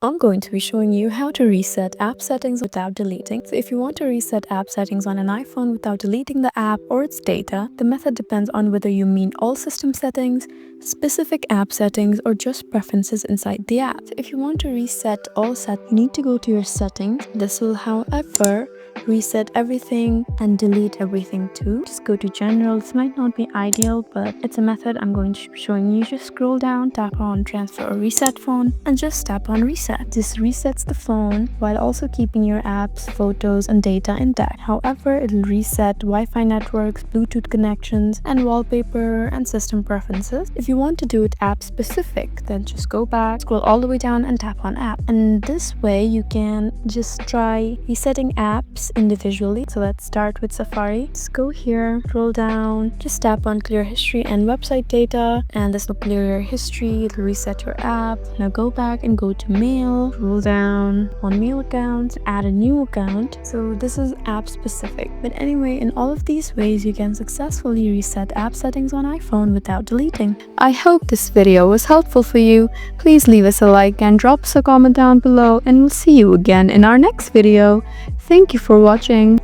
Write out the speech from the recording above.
I'm going to be showing you how to reset app settings without deleting. So if you want to reset app settings on an iPhone without deleting the app or its data, the method depends on whether you mean all system settings, specific app settings, or just preferences inside the app. So if you want to reset all settings, you need to go to your settings. This will, however, reset everything and delete everything too. Just go to general. This might not be ideal, but it's a method I'm going to be showing you. Just scroll down, tap on transfer or reset phone, and just tap on reset. This resets the phone while also keeping your apps, photos, and data intact. However, it'll reset Wi-Fi networks, Bluetooth connections, and wallpaper and system preferences. If you want to do it app specific, then just go back, scroll all the way down, and tap on app. And this way you can just try resetting apps individually. So let's start with Safari. Just go here, scroll down, just tap on clear history and website data, and this will clear your history. It'll reset your app. Now go back and go to mail, scroll down on mail accounts, add a new account. So this is app specific, but anyway, in all of these ways you can successfully reset app settings on iPhone without deleting. I hope this video was helpful for you. Please leave us a like and drop us a comment down below, and we'll see you again in our next video. Thank you for watching.